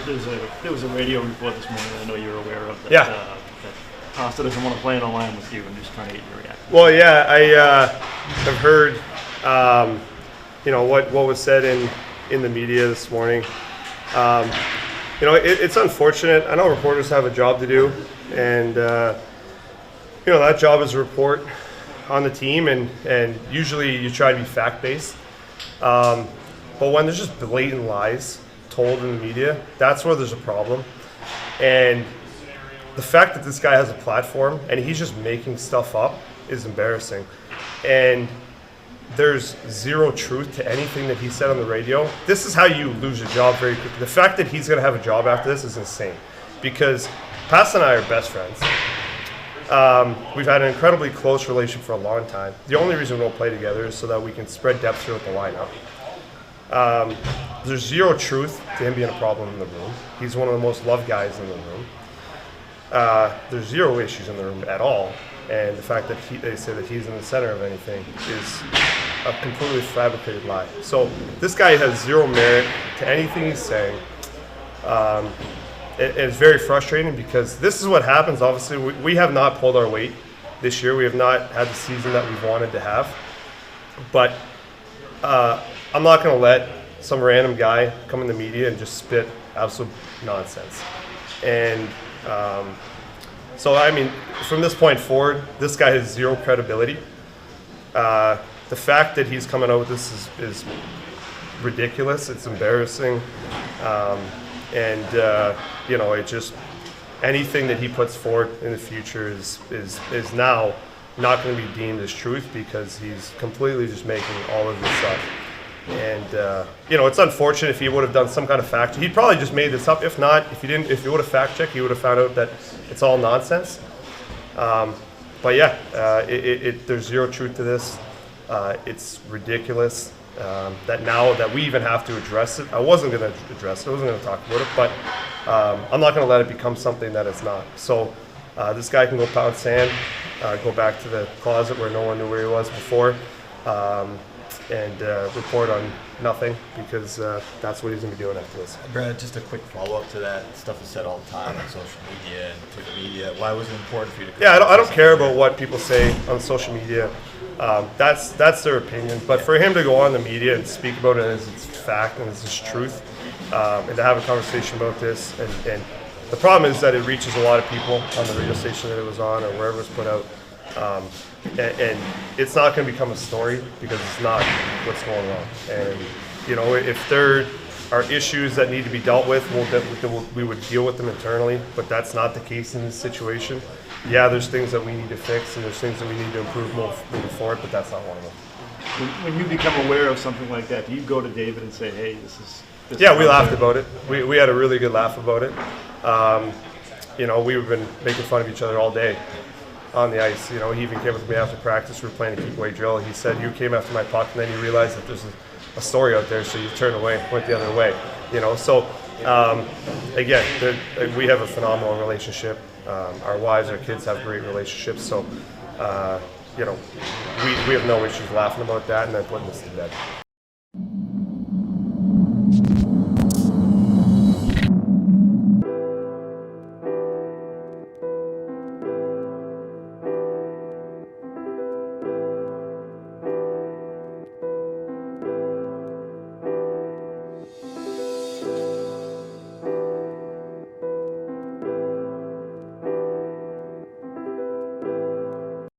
there was a radio report this morning that I know you're aware of. That, Yeah. That Costa doesn't want to play in a line with you, and just trying to get your reaction. Well, yeah, I have heard, what was said in the media this morning. It's unfortunate. I know reporters have a job to do, and that job is to report on the team, and usually you try to be fact-based. But when there's just blatant lies told in the media, that's where there's a problem. And the fact that this guy has a platform and he's just making stuff up is embarrassing. And there's zero truth to anything that he said on the radio. This is how you lose your job very quickly. The fact that he's going to have a job after this is insane, because Pastrnak and I are best friends. We've had an incredibly close relationship for a long time. The only reason we don't play together is so that we can spread depth throughout the lineup. There's zero truth to him being a problem in the room. He's one of the most loved guys in the room. There's zero issues in the room at all. And the fact that they say that he's in the center of anything is a completely fabricated lie. So this guy has zero merit to anything he's saying. It's very frustrating, because this is what happens. Obviously, we have not pulled our weight this year. We have not had the season that we've wanted to have. But I'm not going to let some random guy come in the media and just spit absolute nonsense. And so, I mean, from this point forward, this guy has zero credibility. The fact that he's coming out with this is ridiculous. It's embarrassing. It just, anything that he puts forward in the future is now not going to be deemed as truth, because he's completely just making all of this up. And it's unfortunate. If he would have done some kind of fact check, he'd probably just made this up. If not, if he would have fact checked, he would have found out that it's all nonsense. But yeah, there's zero truth to this. It's ridiculous that now that we even have to address it. I wasn't going to address it. I wasn't going to talk about it, but I'm not going to let it become something that it's not. So this guy can go pound sand, go back to the closet where no one knew where he was before, and report on nothing, because that's what he's going to be doing after this. Brad, just a quick follow-up to that. Stuff is said all the time on social media and to the media. Why was it important for you to... Yeah, I don't care about what people say on social media. That's their opinion. But for him to go on the media and speak about it as it's fact and as it's truth, and to have a conversation about this, and the problem is that it reaches a lot of people on the radio station that it was on or wherever it's put out. And it's not going to become a story, because it's not what's going on. And if there are issues that need to be dealt with, we would deal with them internally. But that's not the case in this situation. Yeah, there's things that we need to fix, and there's things that we need to improve moving forward. But that's not one of them. When you become aware of something like that, do you go to David and say, "Hey, this is"? Yeah, we laughed about it. We had a really good laugh about it. We've been making fun of each other all day on the ice. He even came with me after practice. We were playing a keep-away drill. He said, "You came after my puck, and then you realized that there's a story out there, so you turned away, went the other way." So again, we have a phenomenal relationship. Our wives, our kids have great relationships. So we have no issues laughing about that and then putting this to bed.